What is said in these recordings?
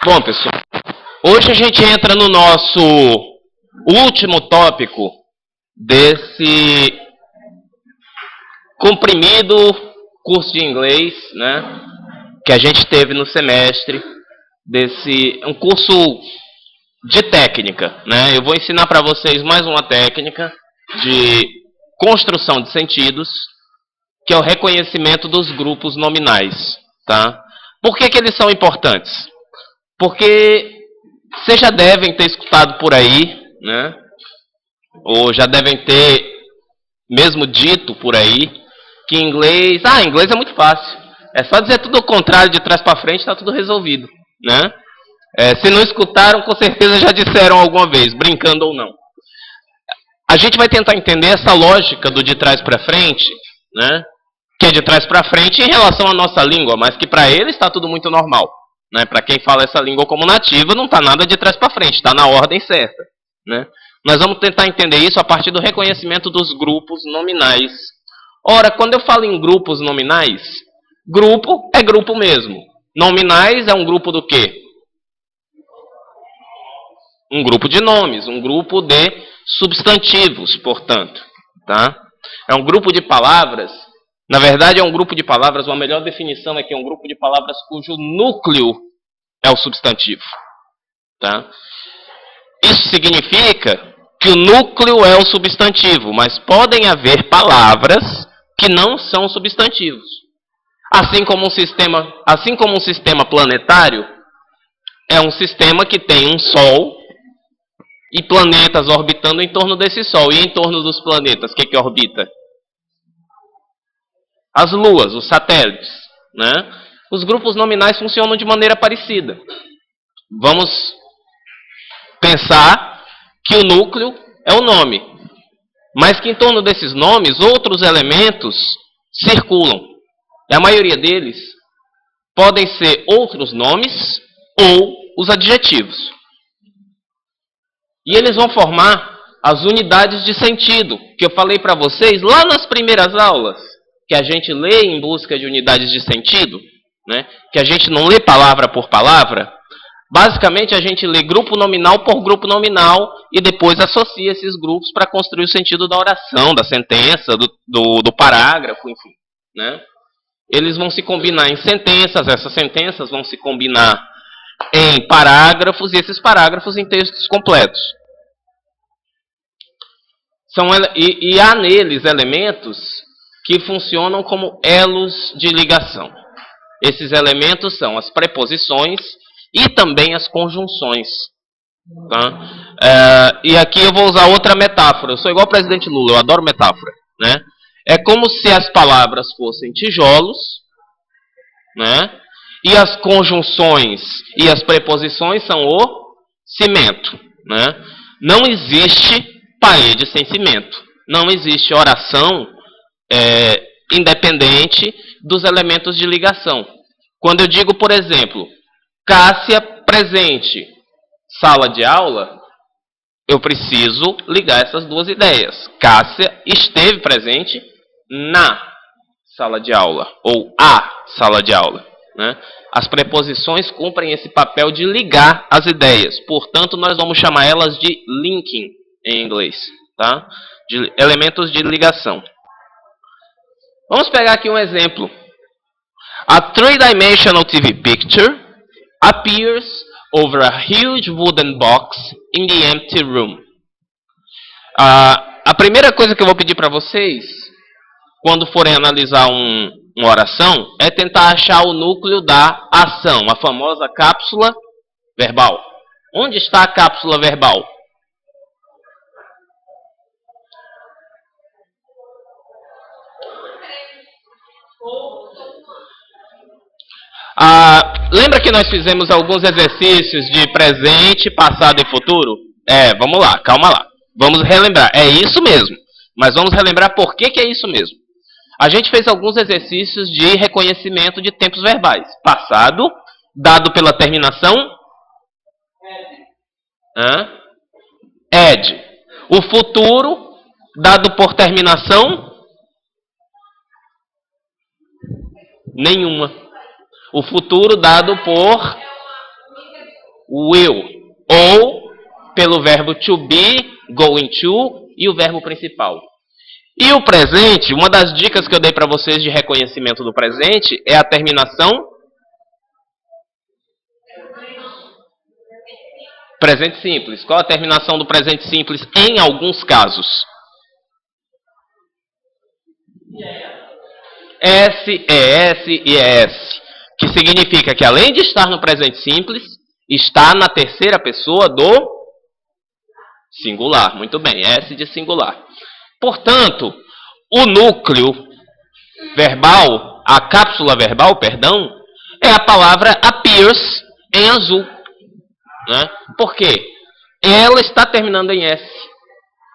Bom, pessoal, hoje a gente entra no nosso último tópico desse comprimido curso de inglês, né, que a gente teve no semestre, um curso de técnica, né? Eu vou ensinar para vocês mais uma técnica de construção de sentidos, que é o reconhecimento dos grupos nominais, tá? Por que eles são importantes? Porque vocês já devem ter escutado por aí, né? Ou já devem ter mesmo dito por aí que inglês é muito fácil. É só dizer tudo ao contrário, de trás para frente, está tudo resolvido, né? Se não escutaram, com certeza já disseram alguma vez, brincando ou não. A gente vai tentar entender essa lógica do de trás para frente, né? Que é de trás para frente em relação à nossa língua, mas que para eles está tudo muito normal. Né? Para quem fala essa língua como nativa, não está nada de trás para frente, está na ordem certa. Né? Nós vamos tentar entender isso a partir do reconhecimento dos grupos nominais. Ora, quando eu falo em grupos nominais, grupo é grupo mesmo. Nominais é um grupo do quê? Um grupo de nomes, um grupo de substantivos, portanto. Tá? É um grupo de palavras. Na verdade, é um grupo de palavras, uma melhor definição é que é um grupo de palavras cujo núcleo é o substantivo. Tá? Isso significa que o núcleo é o substantivo, mas podem haver palavras que não são substantivos. Assim como um sistema planetário é um sistema que tem um Sol e planetas orbitando em torno desse Sol. E em torno dos planetas, o que orbita? As luas, os satélites. Né? Os grupos nominais funcionam de maneira parecida. Vamos pensar que o núcleo é o nome, mas que em torno desses nomes outros elementos circulam. E a maioria deles podem ser outros nomes ou os adjetivos. E eles vão formar as unidades de sentido, que eu falei para vocês lá nas primeiras aulas, que a gente lê em busca de unidades de sentido, né? Que a gente não lê palavra por palavra. Basicamente, a gente lê grupo nominal por grupo nominal e depois associa esses grupos para construir o sentido da oração, da sentença, do parágrafo, enfim. Né? Eles vão se combinar em sentenças, essas sentenças vão se combinar em parágrafos e esses parágrafos em textos completos. E há neles elementos que funcionam como elos de ligação. Esses elementos são as preposições e também as conjunções. Tá? E aqui eu vou usar outra metáfora. Eu sou igual ao presidente Lula, eu adoro metáfora. Né? É como se as palavras fossem tijolos, né? E as conjunções e as preposições são o cimento. Né? Não existe parede sem cimento. Não existe oração independente dos elementos de ligação. Quando eu digo, por exemplo, Cássia presente, sala de aula, eu preciso ligar essas duas ideias. Cássia esteve presente na sala de aula, ou a sala de aula. Né? As preposições cumprem esse papel de ligar as ideias. Portanto, nós vamos chamar elas de linking em inglês. Tá? De elementos de ligação. Vamos pegar aqui um exemplo. A three-dimensional TV picture appears over a huge wooden box in the empty room. A primeira coisa que eu vou pedir para vocês, quando forem analisar uma oração, é tentar achar o núcleo da ação, a famosa cápsula verbal. Onde está a cápsula verbal? Lembra que nós fizemos alguns exercícios de presente, passado e futuro? Vamos lá, calma lá. Vamos relembrar. É isso mesmo. Mas vamos relembrar por que é isso mesmo. A gente fez alguns exercícios de reconhecimento de tempos verbais. Passado, dado pela terminação ed. O futuro, dado por terminação nenhuma. O futuro dado por will, ou pelo verbo to be, going to, e o verbo principal. E o presente, uma das dicas que eu dei para vocês de reconhecimento do presente é a terminação presente simples. Qual a terminação do presente simples em alguns casos? S, ES e ES. Que significa que além de estar no presente simples, está na terceira pessoa do singular. Muito bem, S de singular. Portanto, o núcleo verbal, a cápsula verbal, perdão, é a palavra appears em azul. Né? Por quê? Ela está terminando em S,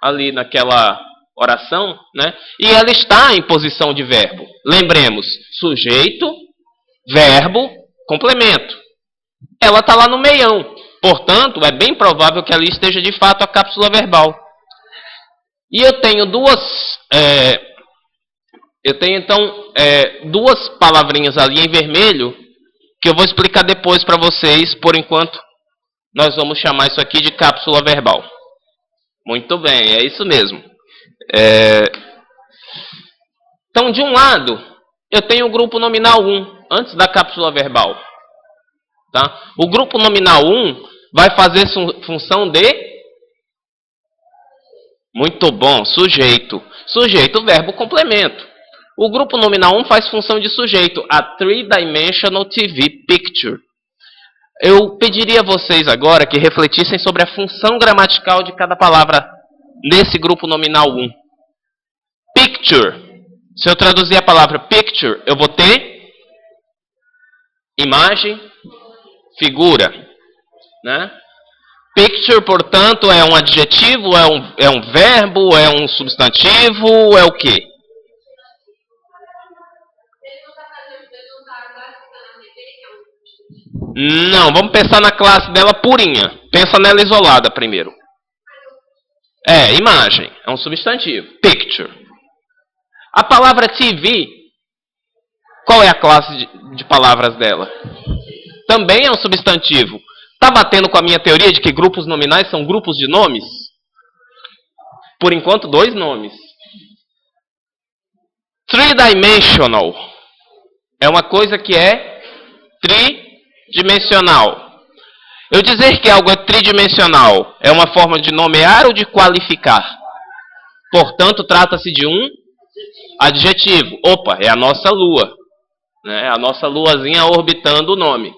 ali naquela oração, né? E ela está em posição de verbo. Lembremos, sujeito, verbo, complemento. Ela está lá no meião. Portanto, é bem provável que ali esteja de fato a cápsula verbal. E eu tenho duas palavrinhas ali em vermelho que eu vou explicar depois para vocês. Por enquanto, nós vamos chamar isso aqui de cápsula verbal. Muito bem, é isso mesmo. Então, de um lado, eu tenho o grupo nominal 1, antes da cápsula verbal. Tá? O grupo nominal 1 vai fazer função de... Muito bom, sujeito. Sujeito, verbo, complemento. O grupo nominal 1 faz função de sujeito, a three-dimensional TV picture. Eu pediria a vocês agora que refletissem sobre a função gramatical de cada palavra nesse grupo nominal 1. Picture. Se eu traduzir a palavra picture, eu vou ter imagem, figura. Né? Picture, portanto, é um adjetivo, é um verbo, é um substantivo, é o quê? Não, vamos pensar na classe dela purinha. Pensa nela isolada primeiro. Imagem, é um substantivo. Picture. A palavra TV, qual é a classe de palavras dela? Também é um substantivo. Está batendo com a minha teoria de que grupos nominais são grupos de nomes? Por enquanto, 2 nomes. Three-dimensional é uma coisa que é tridimensional. Eu dizer que algo é tridimensional é uma forma de nomear ou de qualificar? Portanto, trata-se de um adjetivo. Opa, é a nossa lua. Né? A nossa luazinha orbitando o nome.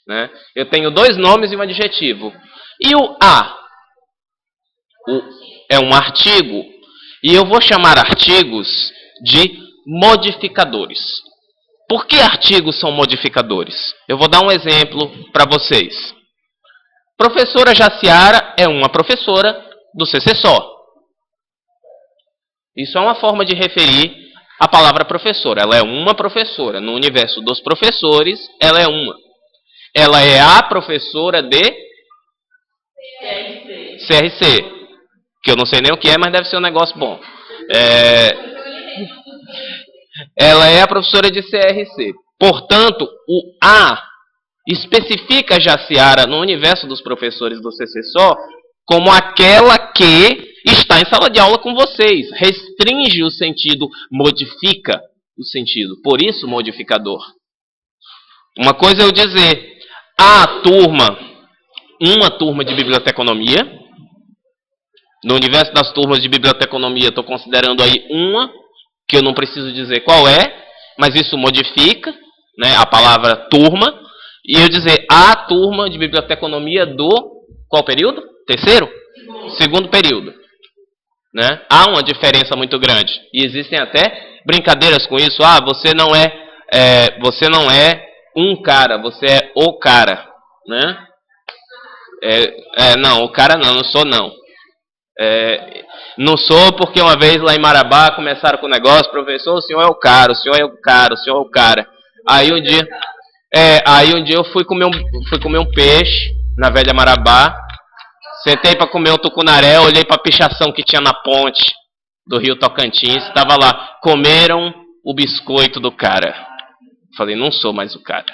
Né? Eu tenho 2 nomes e um adjetivo. E o a? É um artigo. E eu vou chamar artigos de modificadores. Por que artigos são modificadores? Eu vou dar um exemplo para vocês. Professora Jaciara é uma professora do CC só. Isso é uma forma de referir a palavra professora. Ela é uma professora. No universo dos professores, ela é uma. Ela é a professora de CRC. Que eu não sei nem o que é, mas deve ser um negócio bom. Ela é a professora de CRC. Portanto, o A especifica Jaciara no universo dos professores do CC só como aquela que está em sala de aula com vocês. Restringe o sentido, modifica o sentido. Por isso, modificador. Uma coisa é eu dizer, uma turma de biblioteconomia. No universo das turmas de biblioteconomia, estou considerando aí uma, que eu não preciso dizer qual é, mas isso modifica, né, a palavra turma. E eu dizer a turma de biblioteconomia do... Qual período? Terceiro? Segundo período. Né? Há uma diferença muito grande. E existem até brincadeiras com isso. Você não é um cara, você é o cara. Né? Não, o cara não sou não. Não sou porque uma vez lá em Marabá começaram com o negócio, professor, o senhor é o cara, o senhor é o cara, o senhor é o cara. Aí um dia eu fui comer um peixe na velha Marabá, sentei para comer um tucunaré, olhei para a pichação que tinha na ponte do Rio Tocantins, estava lá, comeram o biscoito do cara. Falei, não sou mais o cara,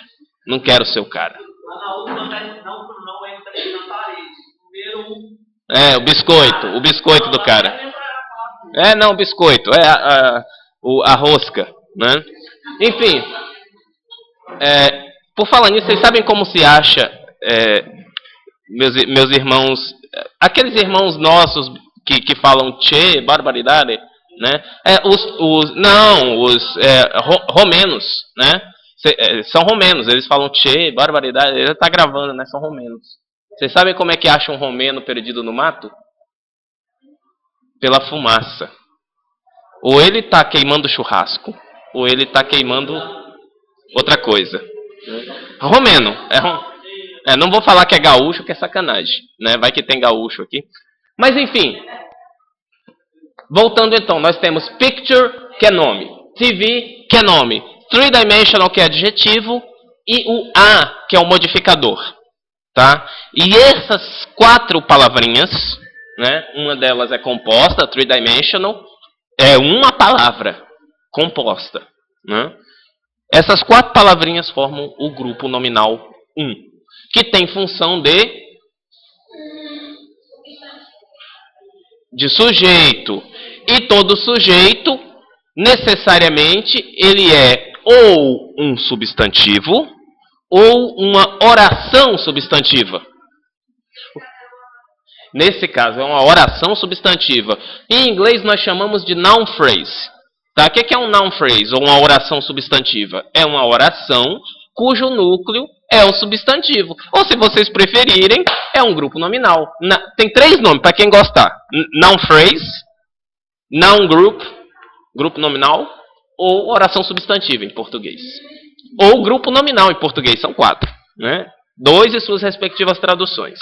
não quero ser o cara. Lá na outra não é É, o biscoito do cara. É, não, o biscoito, a rosca, né? Enfim, por falar nisso, vocês sabem como se acha, meus irmãos, aqueles irmãos nossos que falam tchê, barbaridade, né? Romenos, né? São romenos, eles falam tchê, barbaridade, ele está gravando, né? São romenos. Vocês sabem como é que acha um romeno perdido no mato? Pela fumaça. Ou ele está queimando churrasco, ou ele está queimando outra coisa. Romeno. Não vou falar que é gaúcho, que é sacanagem, né? Vai que tem gaúcho aqui. Mas enfim. Voltando então, nós temos picture, que é nome. TV, que é nome. Three-dimensional, que é adjetivo. E o a, que é o modificador. Tá? E essas 4 palavrinhas, né? Uma delas é composta, three-dimensional. É uma palavra composta. Né? Essas 4 palavrinhas formam o grupo nominal 1, que tem função de sujeito. E todo sujeito, necessariamente, ele é ou um substantivo ou uma oração substantiva. Nesse caso, é uma oração substantiva. Em inglês, nós chamamos de noun phrase. Tá? O que é um noun phrase ou uma oração substantiva? É uma oração cujo núcleo é o substantivo. Ou, se vocês preferirem, é um grupo nominal. Tem 3 nomes, para quem gostar. Noun phrase, noun group, grupo nominal, ou oração substantiva, em português. Ou grupo nominal, em português, são 4. Né? 2 e suas respectivas traduções.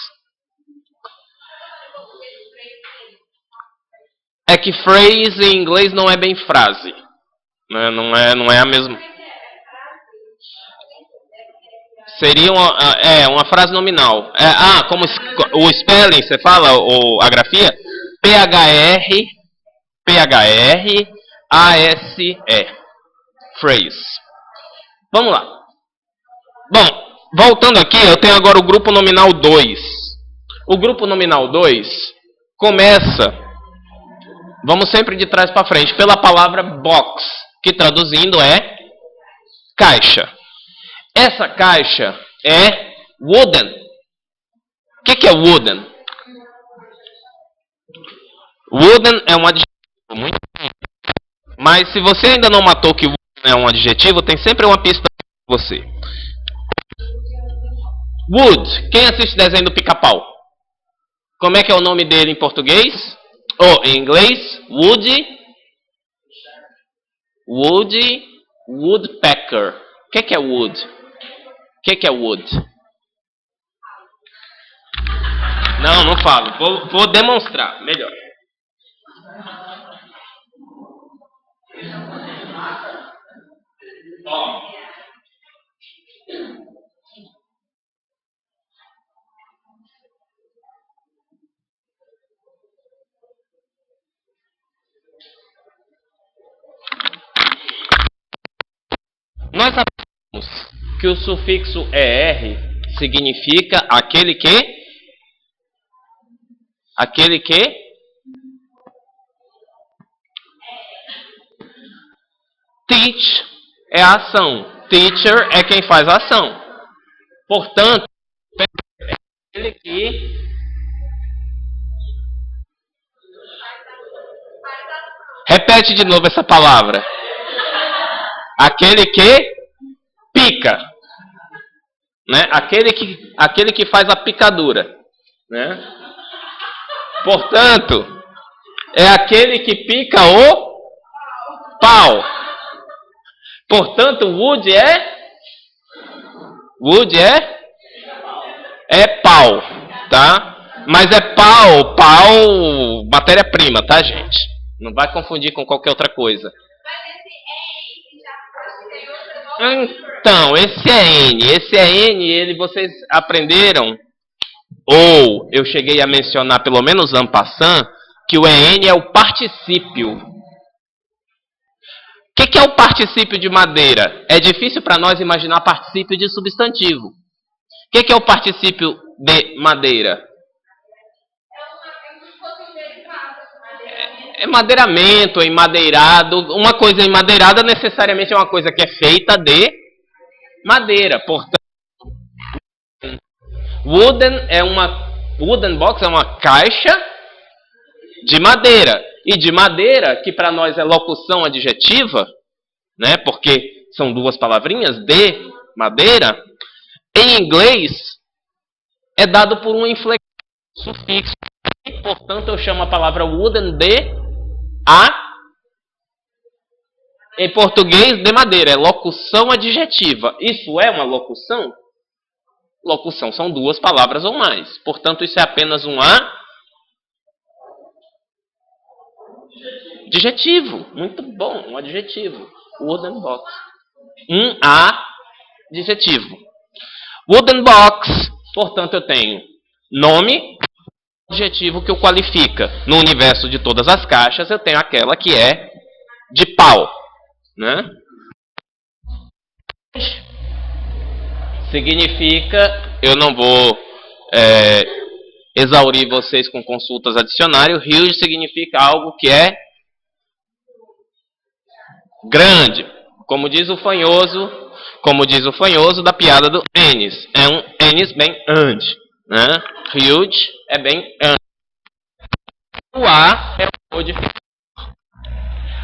É que phrase em inglês não é bem frase. Né? Não é a mesma. Seria uma frase nominal. Como o spelling, você fala, ou a grafia? P-H-R-A-S-E. Phrase. Vamos lá. Bom, voltando aqui, eu tenho agora o grupo nominal 2. O grupo nominal 2 começa, vamos sempre de trás para frente, pela palavra box, que traduzindo é caixa. Essa caixa é wooden. O que é wooden? Wooden é um adjetivo muito. Mas se você ainda não matou que wooden é um adjetivo, tem sempre uma pista para você. Wood. Quem assiste desenho do Pica-Pau? Como é que é o nome dele em português? Ou em inglês? Woodpecker. O que é wood? O que é wood? Não falo. Vou demonstrar. Melhor. Ó. Nós sabemos que o sufixo ER significa aquele que teach é a ação. Teacher é quem faz a ação. Portanto, é aquele que repete de novo essa palavra. Aquele que pica. Né? Aquele que faz a picadura. Né? Portanto, é aquele que pica o pau. Portanto, wood é pau, tá? Mas é pau, matéria-prima, tá, gente? Não vai confundir com qualquer outra coisa. Então, esse é N, vocês aprenderam, ou eu cheguei a mencionar pelo menos en passant, que o EN é o particípio. O que é o particípio de madeira? É difícil para nós imaginar particípio de substantivo. O que é o particípio de madeira? madeiramento, emadeirado. Uma coisa emadeirada necessariamente é uma coisa que é feita de madeira. Portanto, wooden box é uma caixa de madeira. E de madeira, que para nós é locução adjetiva, né? Porque são duas palavrinhas, de madeira, em inglês é dado por um inflexão, sufixo. E, portanto, eu chamo a palavra wooden de em português, de madeira. É locução adjetiva. Isso é uma locução? Locução são duas palavras ou mais. Portanto, isso é apenas um adjetivo. Muito bom, um adjetivo. Wooden box. Um adjetivo. Wooden box, portanto, eu tenho nome, adjetivo que o qualifica. No universo de todas as caixas, eu tenho aquela que é de pau, né? Significa, eu não vou exaurir vocês com consultas adicionais. Huge significa algo que é grande, como diz o fanhoso da piada do Ennis. É um Ennis bem grande, né? Huge é bem grande. O A é o modificador.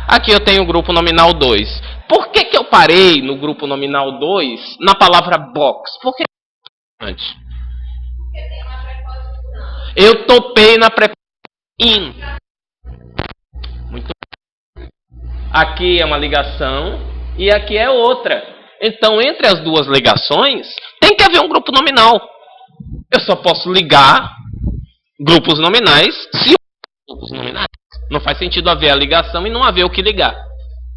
Aqui eu tenho o grupo nominal 2. Por que eu parei no grupo nominal 2 na palavra box? Por que antes? Eu topei na preposição in. Muito bem. Aqui é uma ligação e aqui é outra. Então, entre as duas ligações, tem que haver um grupo nominal. Eu só posso ligar grupos nominais se grupos nominais. Não faz sentido haver a ligação e não haver o que ligar,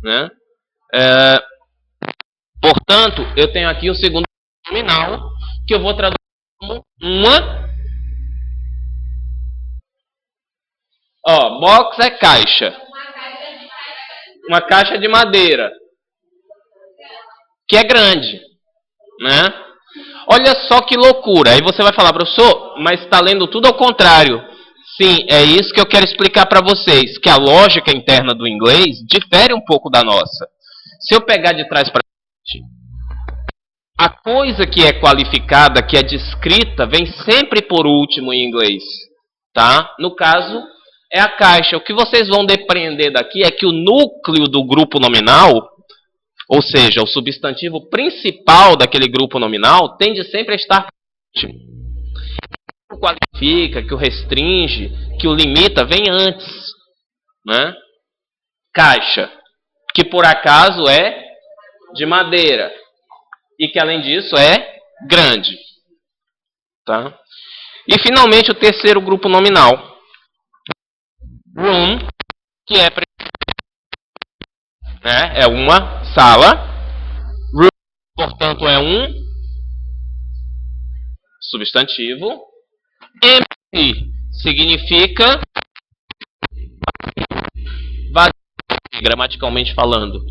né? Portanto, eu tenho aqui o segundo nominal, que eu vou traduzir como box é caixa. Uma caixa de madeira. Que é grande, né? Olha só que loucura. Aí você vai falar, professor, mas está lendo tudo ao contrário. Sim, é isso que eu quero explicar para vocês, que a lógica interna do inglês difere um pouco da nossa. Se eu pegar de trás para frente, a coisa que é qualificada, que é descrita, vem sempre por último em inglês, tá? No caso, é a caixa. O que vocês vão depreender daqui é que o núcleo do grupo nominal, ou seja, o substantivo principal daquele grupo nominal, tende sempre a estar por último. Que o qualifica, que o restringe, que o limita, vem antes, né? Caixa, que por acaso é de madeira e que além disso é grande, tá? E finalmente o terceiro grupo nominal, room, que é uma sala. Room, portanto, é um substantivo. Empty significa vazio, gramaticalmente falando.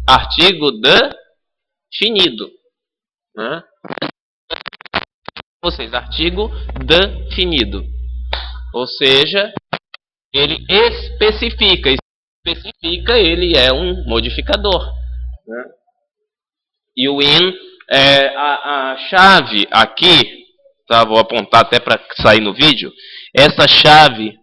Artigo definido, né? Artigo definido. Ou seja, ele especifica. Ele é um modificador, né? E o in, a chave aqui, tá? Vou apontar até para sair no vídeo. Essa chave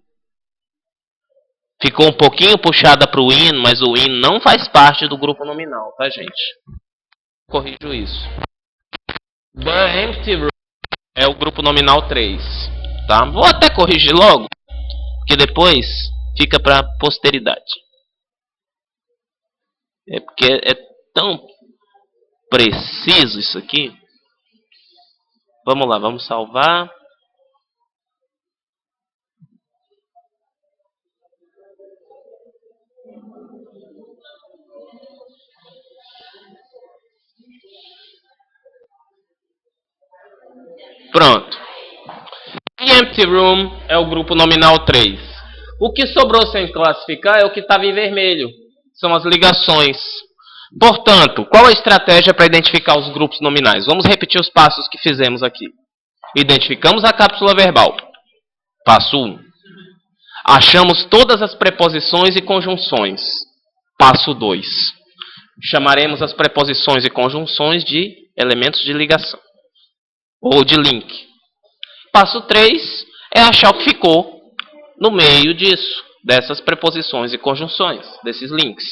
ficou um pouquinho puxada para o in, mas o in não faz parte do grupo nominal, tá, gente? Corrijo isso. The empty room é o grupo nominal 3, tá? Vou até corrigir logo, porque depois fica para posteridade. É porque é tão preciso isso aqui. Vamos lá, vamos salvar. Pronto. The empty room é o grupo nominal 3. O que sobrou sem classificar é o que estava em vermelho. são as ligações. Portanto, qual a estratégia para identificar os grupos nominais? Vamos repetir os passos que fizemos aqui. Identificamos a cápsula verbal. Passo 1. Achamos todas as preposições e conjunções. Passo 2. Chamaremos as preposições e conjunções de elementos de ligação. Ou de link. Passo 3 é achar o que ficou no meio disso, dessas preposições e conjunções, desses links.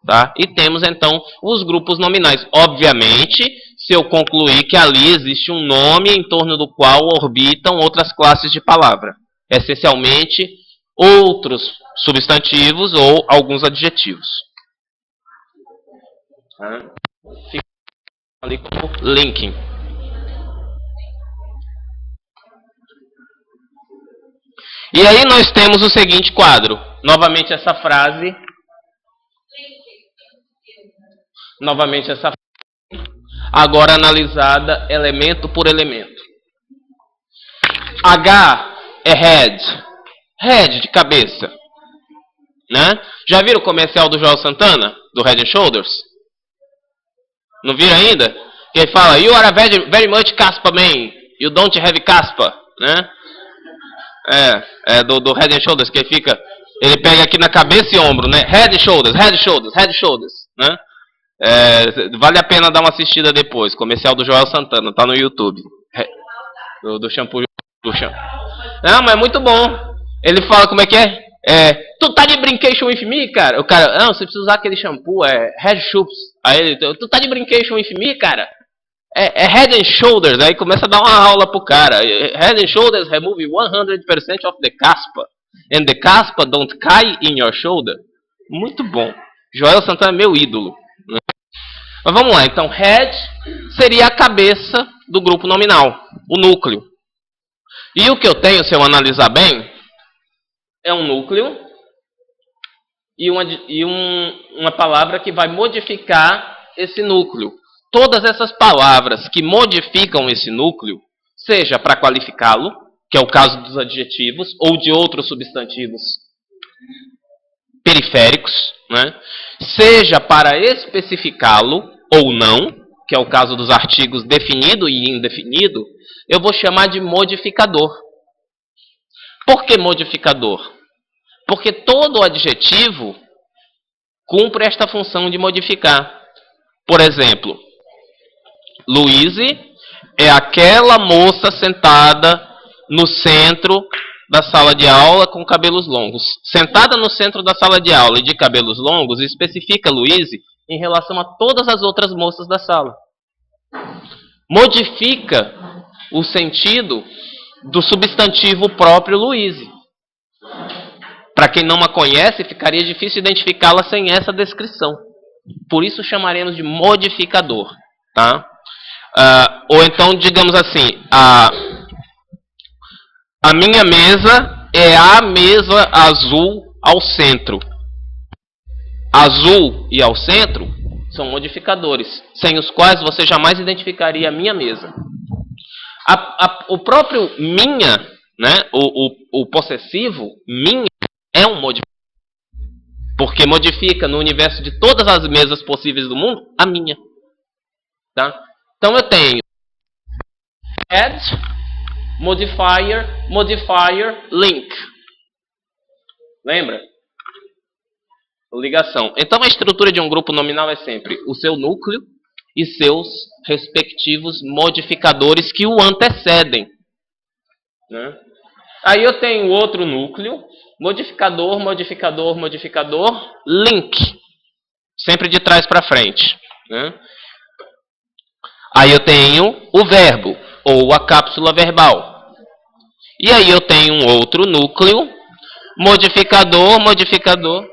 Tá? E temos então os grupos nominais. Obviamente, se eu concluir que ali existe um nome em torno do qual orbitam outras classes de palavra. Essencialmente, outros substantivos ou alguns adjetivos. Tá? Fica ali como linking. E aí nós temos o seguinte quadro. Novamente essa frase. Agora analisada elemento por elemento. H é head. Head de cabeça. Né? Já viram o comercial do Joel Santana? Do Head and Shoulders? Não viram ainda? Que ele fala, you are a very, very much caspa man. You don't have caspa. Né? Do Head and Shoulders, que ele pega aqui na cabeça e ombro, né? Head and Shoulders, Head and Shoulders, Head and Shoulders, né? Vale a pena dar uma assistida depois. Comercial do Joel Santana, tá no YouTube. Do shampoo. Não, mas é muito bom. Ele fala como é que é? Tu tá de brincation with me, cara? O cara, não, você precisa usar aquele shampoo, Head Shoulders. Aí ele, tu tá de brincation with me, cara? Head and Shoulders. Aí começa a dar uma aula pro cara. Head and Shoulders remove 100% of the caspa. And the caspa don't cai in your shoulder. Muito bom. Joel Santana é meu ídolo. Mas vamos lá, então, head seria a cabeça do grupo nominal, o núcleo. E o que eu tenho, se eu analisar bem, é um núcleo e uma palavra que vai modificar esse núcleo. Todas essas palavras que modificam esse núcleo, seja para qualificá-lo, que é o caso dos adjetivos, ou de outros substantivos periféricos, né? Seja para especificá-lo ou não, que é o caso dos artigos definido e indefinido, eu vou chamar de modificador. Por que modificador? Porque todo adjetivo cumpre esta função de modificar. Por exemplo, Louise é aquela moça sentada no centro da sala de aula com cabelos longos. Sentada no centro da sala de aula e de cabelos longos, especifica Louise em relação a todas as outras moças da sala. Modifica o sentido do substantivo próprio Louise. Para quem não a conhece, ficaria difícil identificá-la sem essa descrição. Por isso chamaremos de modificador. Tá? Ou então, digamos assim, a minha mesa é a mesa azul ao centro. Azul e ao centro são modificadores, sem os quais você jamais identificaria a minha mesa. O próprio minha, né, o possessivo, minha, é um modificador. Porque modifica no universo de todas as mesas possíveis do mundo, a minha. Tá? Então eu tenho add, modifier, link. Lembra? Ligação. Então a estrutura de um grupo nominal é sempre o seu núcleo e seus respectivos modificadores que o antecedem. Né? Aí eu tenho outro núcleo, modificador, link. Sempre de trás para frente. Né? Aí eu tenho o verbo, ou a cápsula verbal. E aí eu tenho um outro núcleo, modificador.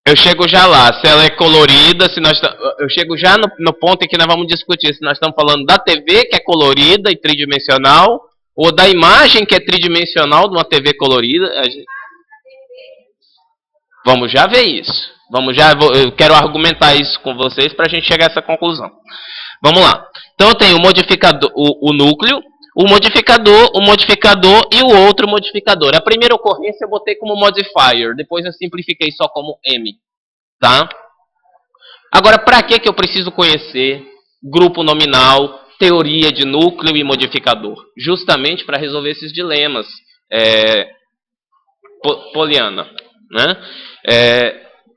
Eu chego já lá, se ela é colorida, eu chego já no ponto em que nós vamos discutir se nós estamos falando da TV, que é colorida e tridimensional, ou da imagem que é tridimensional de uma TV colorida. Vamos já ver isso. Eu quero argumentar isso com vocês para a gente chegar a essa conclusão. Vamos lá. Então eu tenho o modificador, o núcleo, o modificador e o outro modificador. A primeira ocorrência eu botei como modifier, depois eu simplifiquei só como M, tá? Agora, para que eu preciso conhecer grupo nominal, teoria de núcleo e modificador? Justamente para resolver esses dilemas, Poliana, né?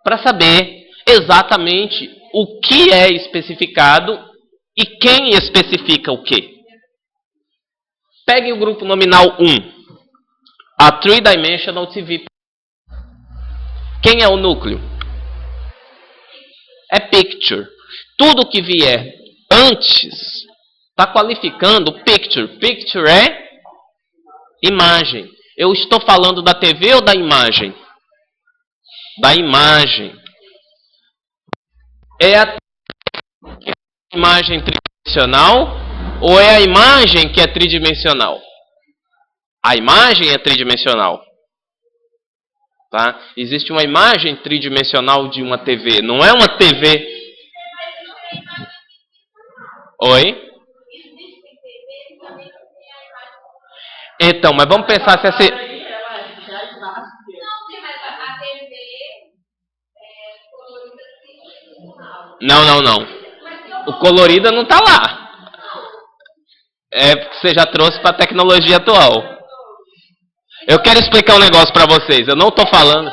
Para saber exatamente o que é especificado e quem especifica o quê. Pegue o grupo nominal 1, a Three-Dimensional TV. Quem é o núcleo? É picture. Tudo que vier antes está qualificando picture. Picture é imagem. Eu estou falando da TV ou da imagem? Da imagem. É a imagem tridimensional ou é a imagem que é tridimensional? A imagem é tridimensional. Tá? Existe uma imagem tridimensional de uma TV. Não é uma TV. Oi? Então, mas vamos pensar se essa... Não. O colorida não está lá. É porque você já trouxe para a tecnologia atual. Eu quero explicar um negócio para vocês. Eu não estou falando...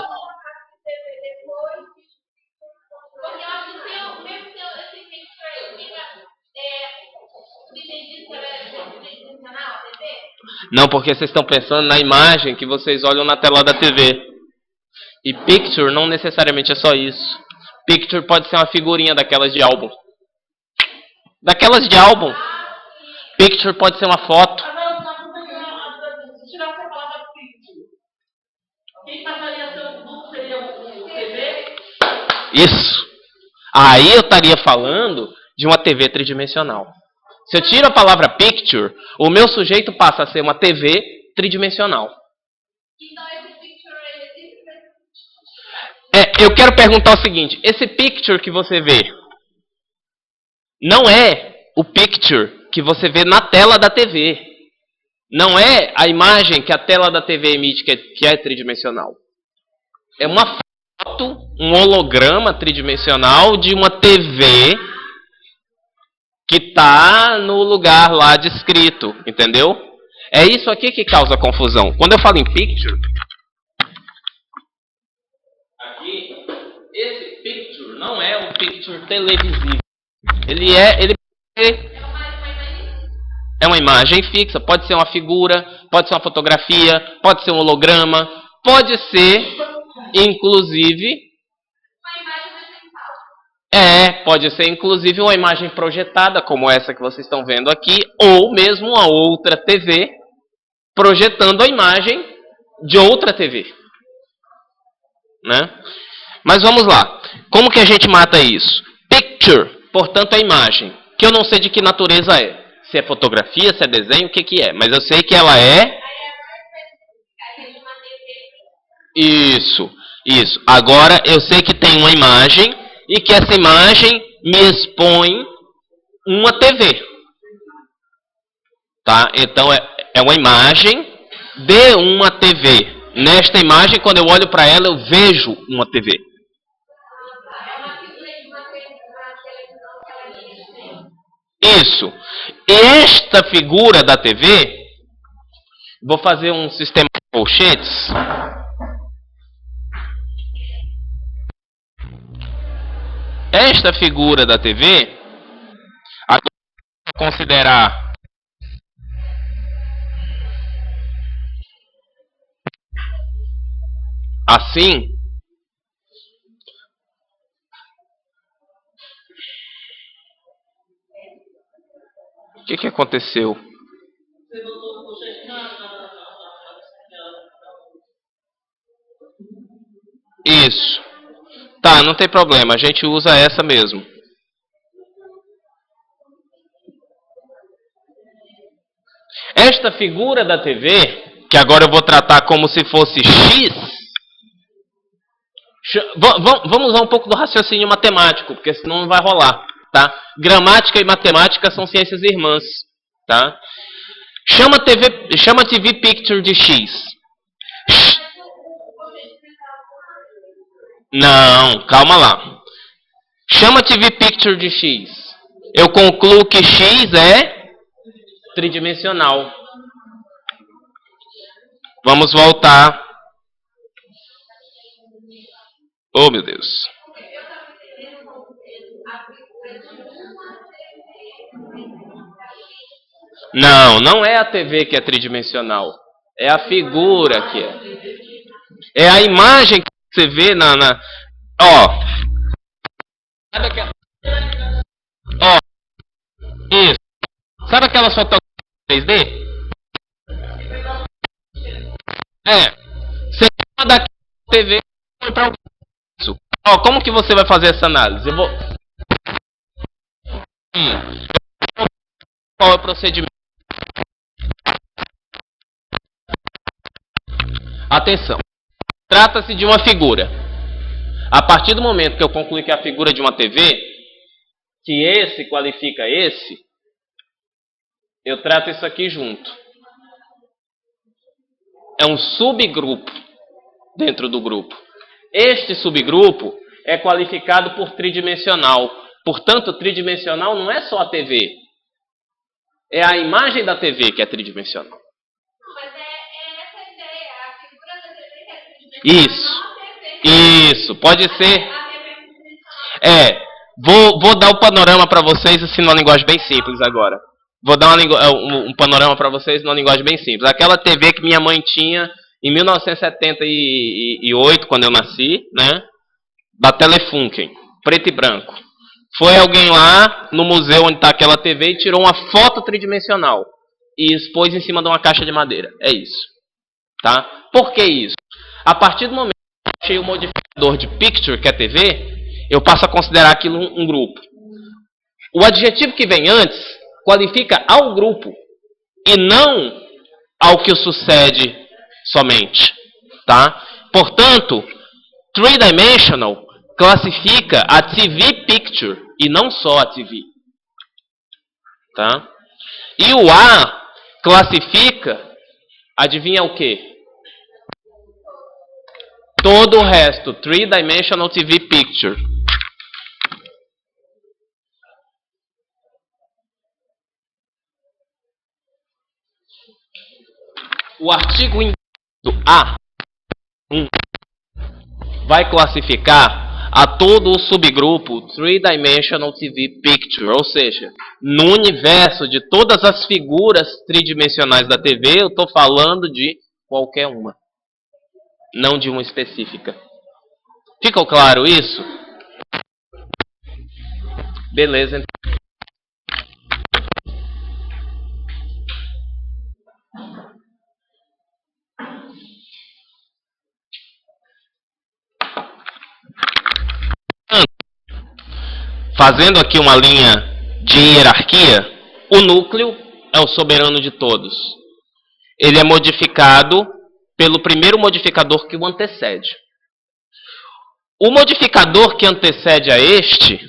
Não, porque vocês estão pensando na imagem que vocês olham na tela da TV. E picture não necessariamente é só isso. Picture pode ser uma figurinha daquelas de álbum. Daquelas de álbum. Picture pode ser uma foto. Isso. Aí eu estaria falando de uma TV tridimensional. Se eu tiro a palavra picture, o meu sujeito passa a ser uma TV tridimensional. Eu quero perguntar o seguinte: esse picture que você vê não é o picture que você vê na tela da TV. Não é a imagem que a tela da TV emite que é tridimensional. É uma foto, um holograma tridimensional de uma TV que está no lugar lá descrito, entendeu? É isso aqui que causa confusão. Quando eu falo em picture, aqui, esse picture não é um picture televisivo. Ele é uma imagem fixa, pode ser uma figura, pode ser uma fotografia, pode ser um holograma, pode ser, inclusive, pode ser inclusive uma imagem projetada, como essa que vocês estão vendo aqui, ou mesmo uma outra TV projetando a imagem de outra TV. Né? Mas vamos lá. Como que a gente mata isso? Picture, portanto, a imagem, que eu não sei de que natureza é. Se é fotografia, se é desenho, o que é. Mas eu sei que ela é... Isso. Agora, eu sei que tem uma imagem e que essa imagem me expõe uma TV. Tá? Então, é uma imagem de uma TV. Nesta imagem, quando eu olho para ela, eu vejo uma TV. Isso. Esta figura da TV, vou fazer um sistema de colchetes. Esta figura da TV, aqui vou considerar assim. O que aconteceu? Isso. Tá, não tem problema. A gente usa essa mesmo. Esta figura da TV, que agora eu vou tratar como se fosse X. Vamos usar um pouco do raciocínio matemático, porque senão não vai rolar. Tá? Gramática e matemática são ciências irmãs. Tá? Chama TV Picture de X. Não, calma lá. Chama TV Picture de X. Eu concluo que X é tridimensional. Vamos voltar. Oh, meu Deus. Não, não é a TV que é tridimensional. É a figura que é. É a imagem que você vê Ó. Sabe aquela... Ó. Isso. Sabe aquelas fotografias 3D? Você chama daqui da TV e para isso. Ó, como que você vai fazer essa análise? Eu vou... Qual é o procedimento? Atenção. Trata-se de uma figura. A partir do momento que eu concluir que é a figura de uma TV, que esse qualifica esse, eu trato isso aqui junto. É um subgrupo dentro do grupo. Este subgrupo é qualificado por tridimensional. Portanto, tridimensional não é só a TV. É a imagem da TV que é tridimensional. Mas é essa ideia, a figura da TV que é tridimensional. Isso, pode ser. Vou dar o panorama para vocês assim numa linguagem bem simples agora. Vou dar um panorama para vocês numa linguagem bem simples. Aquela TV que minha mãe tinha em 1978, quando eu nasci, né? Da Telefunken, preto e branco. Foi alguém lá no museu onde está aquela TV e tirou uma foto tridimensional e expôs em cima de uma caixa de madeira. É isso. Tá? Por que isso? A partir do momento que eu achei o modificador de picture, que é TV, eu passo a considerar aquilo um grupo. O adjetivo que vem antes qualifica ao grupo e não ao que o sucede somente. Tá? Portanto, three-dimensional classifica a TV picture e não só a TV. Tá? E o A classifica, adivinha o quê? Todo o resto, three-dimensional TV picture. O artigo do A1 vai classificar a todo o subgrupo Three-Dimensional TV Picture, ou seja, no universo de todas as figuras tridimensionais da TV, eu estou falando de qualquer uma, não de uma específica. Ficou claro isso? Beleza, então. Fazendo aqui uma linha de hierarquia, o núcleo é o soberano de todos. Ele é modificado pelo primeiro modificador que o antecede. O modificador que antecede a este,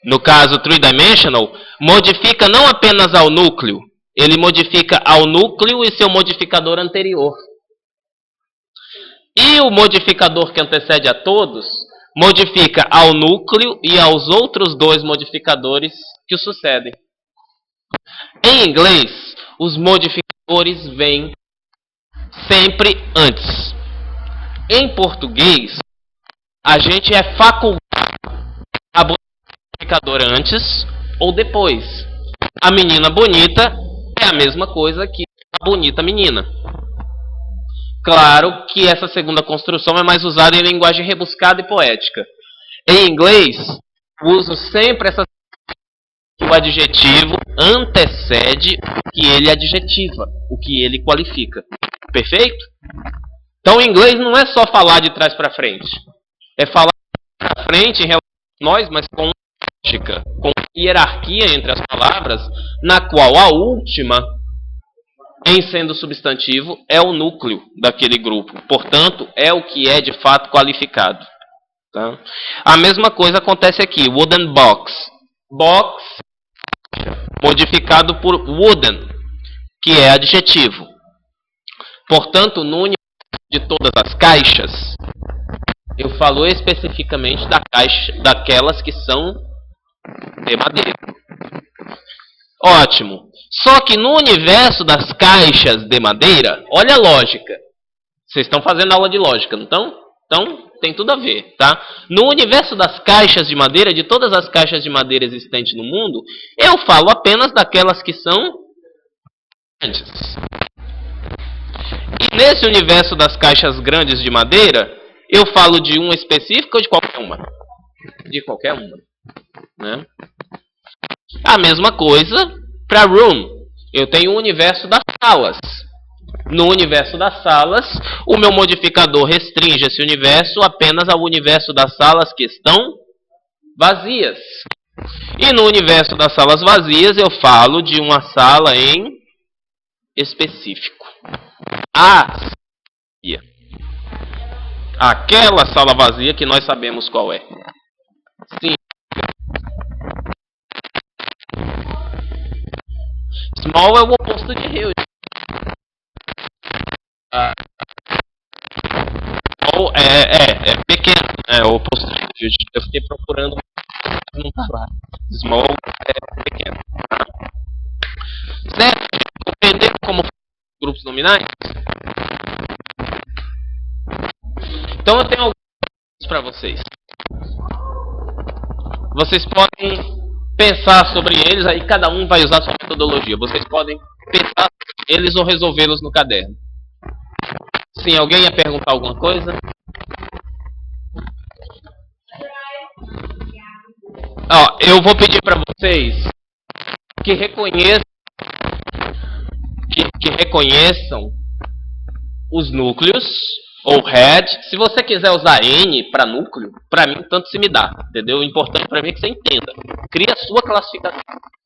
no caso three-dimensional, modifica não apenas ao núcleo, ele modifica ao núcleo e seu modificador anterior. E o modificador que antecede a todos modifica ao núcleo e aos outros dois modificadores que o sucedem. Em inglês, os modificadores vêm sempre antes. Em português, a gente é facultado a botar o modificador antes ou depois. A menina bonita é a mesma coisa que a bonita menina. Claro que essa segunda construção é mais usada em linguagem rebuscada e poética. Em inglês, uso sempre essa o adjetivo antecede o que ele adjetiva, o que ele qualifica. Perfeito? Então, em inglês não é só falar de trás para frente. É falar de trás para frente em relação a nós, mas com lógica, com hierarquia entre as palavras, na qual a última, em sendo substantivo, é o núcleo daquele grupo. Portanto, é o que é de fato qualificado. Tá? A mesma coisa acontece aqui. Wooden box. Box, modificado por wooden, que é adjetivo. Portanto, no universo de todas as caixas, eu falo especificamente daquelas que são de madeira. Ótimo. Só que no universo das caixas de madeira, olha a lógica. Vocês estão fazendo aula de lógica, não estão? Então, tem tudo a ver, tá? No universo das caixas de madeira, de todas as caixas de madeira existentes no mundo, eu falo apenas daquelas que são grandes. E nesse universo das caixas grandes de madeira, eu falo de uma específica ou de qualquer uma? De qualquer uma, né? A mesma coisa para room. Eu tenho o universo das salas. No universo das salas, o meu modificador restringe esse universo apenas ao universo das salas que estão vazias. E no universo das salas vazias, eu falo de uma sala em específico. A vazia. Aquela sala vazia que nós sabemos qual é. Sim. Small é o oposto de huge. Small é pequeno, é o oposto de huge. Eu fiquei procurando, mas não tá lá. Small é pequeno. Certo? Entendeu como grupos nominais? Então eu tenho alguns para vocês. Vocês podem pensar sobre eles, aí cada um vai usar sua metodologia. Vocês podem pensar sobre eles ou resolvê-los no caderno. Sim, alguém ia perguntar alguma coisa? Ó, eu vou pedir para vocês que reconheçam que reconheçam os núcleos ou head. Se você quiser usar N para núcleo, para mim tanto se me dá, entendeu? O importante para mim é que você entenda. Cria a sua classificação.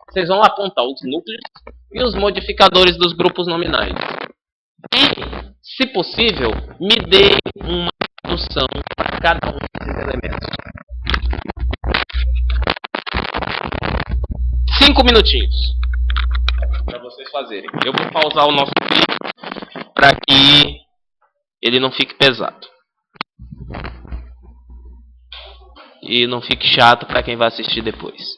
Vocês vão apontar os núcleos e os modificadores dos grupos nominais. E, se possível, me dê uma tradução para cada um desses elementos. 5 minutinhos para vocês fazerem. Eu vou pausar o nosso vídeo para que ele não fique pesado. E não fique chato para quem vai assistir depois.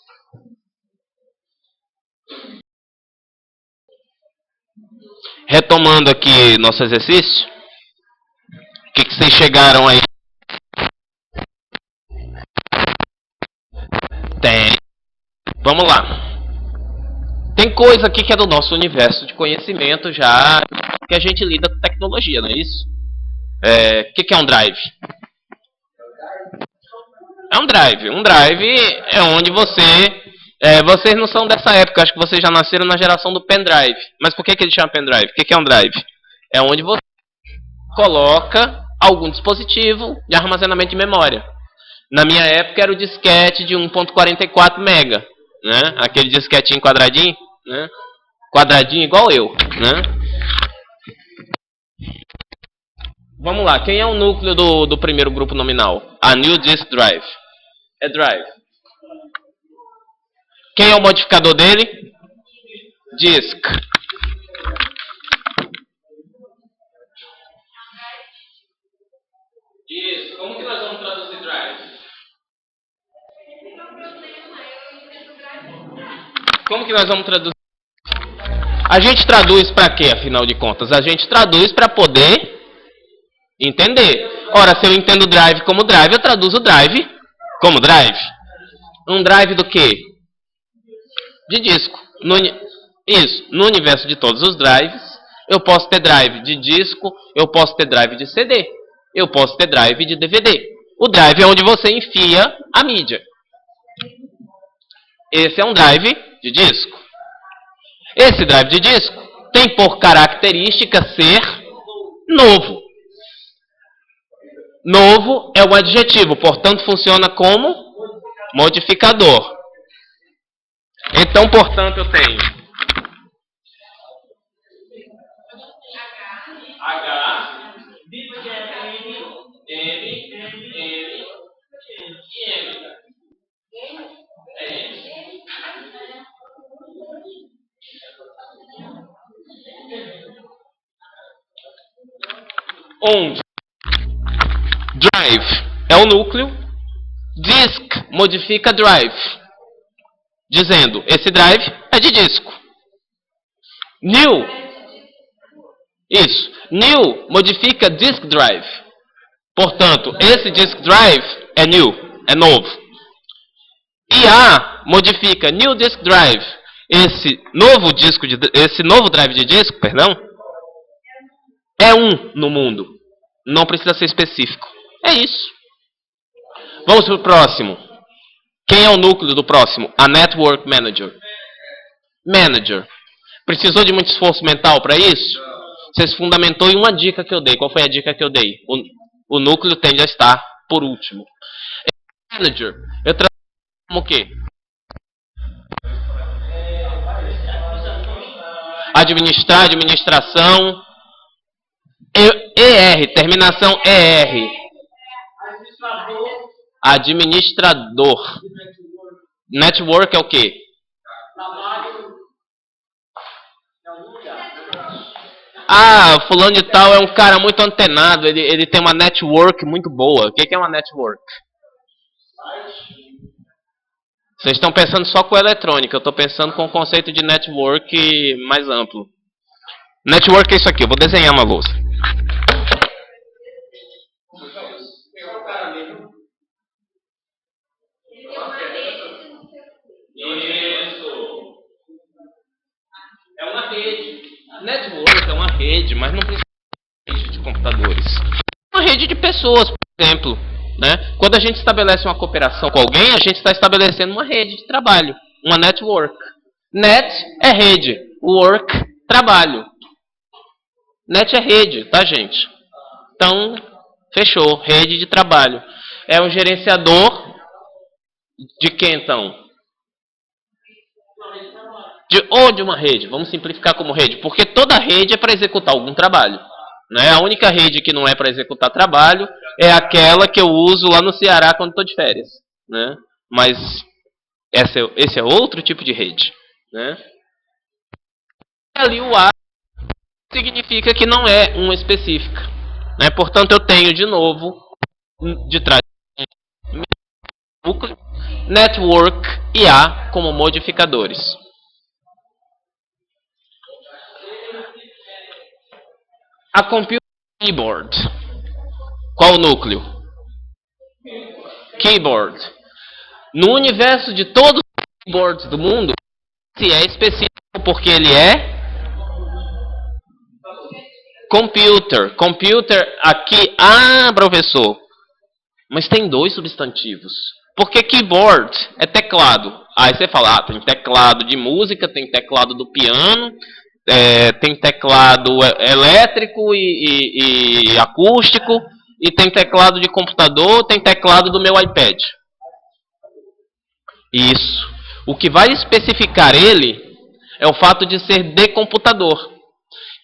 Retomando aqui nosso exercício. O que vocês chegaram aí? Tem. Vamos lá. Tem coisa aqui que é do nosso universo de conhecimento já, que a gente lida com tecnologia, não é isso? O que é um drive? É um drive. Um drive é onde vocês não são dessa época, acho que vocês já nasceram na geração do pendrive. Mas por que ele chama pendrive? O que é um drive? É onde você coloca algum dispositivo de armazenamento de memória. Na minha época era o disquete de 1.44 mega, né? Aquele disquetinho quadradinho, né? Quadradinho igual eu, né? Vamos lá, quem é o núcleo do primeiro grupo nominal? A New Disk Drive. É drive. Quem é o modificador dele? Disk. Isso. Como que nós vamos traduzir drive? Como que nós vamos traduzir? A gente traduz para quê, afinal de contas? A gente traduz para poder entender. Ora, se eu entendo drive como drive, eu traduzo drive como drive. Um drive do quê? De disco. Isso. No universo de todos os drives, eu posso ter drive de disco, eu posso ter drive de CD, eu posso ter drive de DVD. O drive é onde você enfia a mídia. Esse é um drive de disco. Esse drive de disco tem por característica ser novo. Novo é o adjetivo, portanto funciona como modificador. Então, portanto, eu tenho H, M, N e M. onde drive é o núcleo, disk modifica drive, dizendo esse drive é de disco. New, isso, new modifica disk drive. Portanto, esse disk drive é new, é novo. IA modifica new disk drive. Esse novo drive de disco, perdão, é um no mundo. Não precisa ser específico. É isso. Vamos para o próximo. Quem é o núcleo do próximo? A Network Manager. Manager. Precisou de muito esforço mental para isso? Você se fundamentou em uma dica que eu dei. Qual foi a dica que eu dei? O núcleo tende a estar por último. Manager. Eu traduzo como o quê? Administrar, administração. ER, terminação ER. Administrador. Network é o quê? Ah, fulano de tal é um cara muito antenado, ele tem uma network muito boa. O que é uma network? Vocês estão pensando só com eletrônica, eu estou pensando com o conceito de network mais amplo. Network é isso aqui, eu vou desenhar uma lousa. Isso. É uma rede. Network é uma rede, mas não precisa de rede de computadores. É uma rede de pessoas, por exemplo. Né? Quando a gente estabelece uma cooperação com alguém, a gente está estabelecendo uma rede de trabalho. Uma network. Net é rede. Work, trabalho. Net é rede, tá, gente? Então, fechou. Rede de trabalho. É um gerenciador de quem, então? Ou de uma rede. Vamos simplificar como rede. Porque toda rede é para executar algum trabalho. Né? A única rede que não é para executar trabalho é aquela que eu uso lá no Ceará quando estou de férias. Né? Mas esse é outro tipo de rede. Né? Ali o A significa que não é uma específica. Né? Portanto, eu tenho de novo, de trás, núcleo, network e A como modificadores. A computer keyboard. Qual o núcleo? Keyboard. No universo de todos os keyboards do mundo, se é específico porque ele é computer. Computer aqui, professor, mas tem dois substantivos. Porque keyboard é teclado. Aí você fala, tem teclado de música, tem teclado do piano, tem teclado elétrico e acústico, e tem teclado de computador, tem teclado do meu iPad. Isso. O que vai especificar ele é o fato de ser de computador,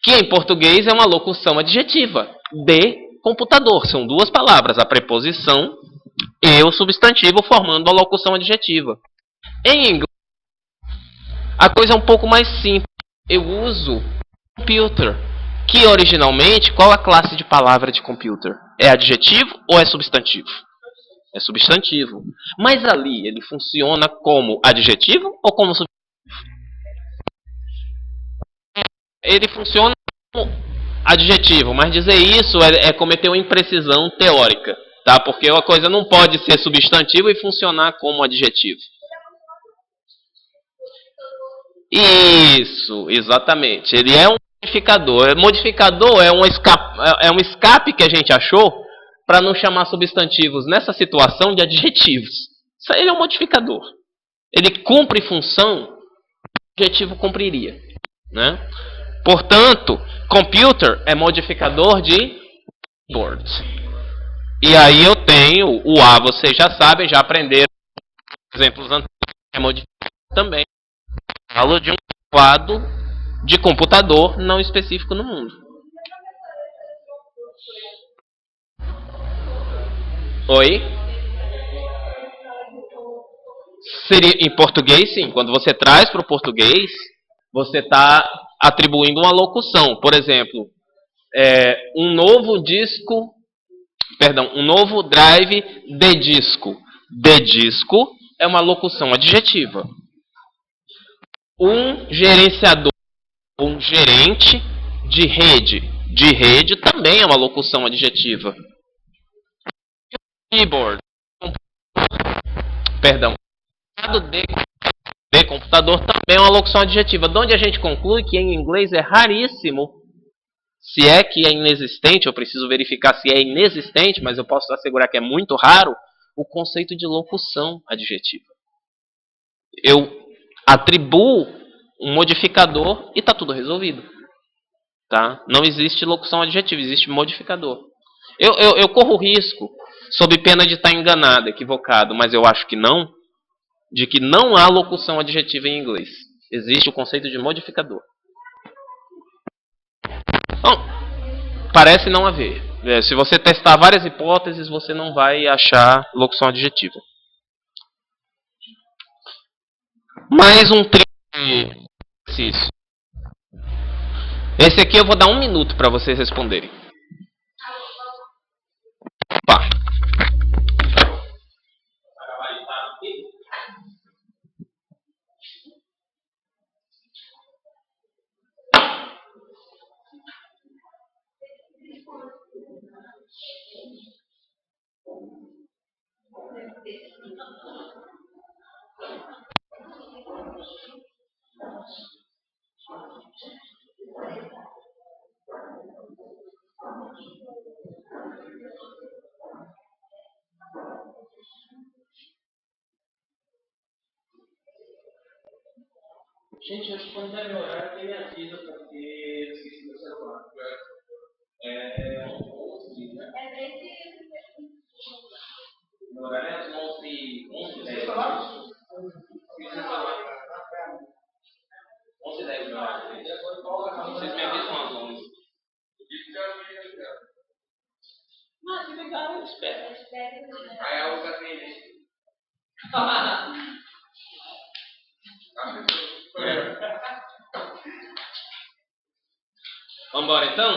que em português é uma locução adjetiva. De computador. São duas palavras, a preposição e o substantivo formando a locução adjetiva. Em inglês, a coisa é um pouco mais simples. Eu uso computer, que originalmente, qual a classe de palavra de computer? É adjetivo ou é substantivo? É substantivo. Mas ali ele funciona como adjetivo ou como substantivo? Ele funciona como adjetivo, mas dizer isso é cometer uma imprecisão teórica, tá? Porque uma coisa não pode ser substantivo e funcionar como adjetivo. Isso, exatamente. Ele é um modificador. Modificador é um escape que a gente achou para não chamar substantivos nessa situação de adjetivos. Ele é um modificador. Ele cumpre função que o adjetivo cumpriria. Né? Portanto, computer é modificador de keyboard. E aí eu tenho o A, vocês já sabem, já aprenderam exemplos anteriores, é modificador também. Falo de um teclado de computador não específico no mundo. Oi? Seria, em português, sim. Quando você traz para o português, você está atribuindo uma locução. Por exemplo, Um novo disco, perdão, um novo drive de disco. De disco é uma locução adjetiva. Um gerenciador, um gerente de rede também é uma locução adjetiva. Keyboard, perdão, de computador também é uma locução adjetiva. De onde a gente conclui que em inglês é raríssimo, se é que é inexistente, eu preciso verificar se é inexistente, mas eu posso assegurar que é muito raro, o conceito de locução adjetiva. Eu atribuo um modificador e está tudo resolvido. Tá? Não existe locução adjetiva, existe modificador. Eu corro risco, sob pena de estar enganado, equivocado, mas eu acho que não, de que não há locução adjetiva em inglês. Existe o conceito de modificador. Bom, parece não haver. Se você testar várias hipóteses, você não vai achar locução adjetiva. Mais um exercício. Esse aqui eu vou dar 1 minuto para vocês responderem. Opa. Gente, acho que quando der meu horário tem me avisa, porque eu esqueci meu celular. É 11, né? Meu horário é às 11h10. 11h10, meu horário. Vocês me avisam às 11. Ah, que legal, eu espero. Aí a outra vez. Vamos embora então?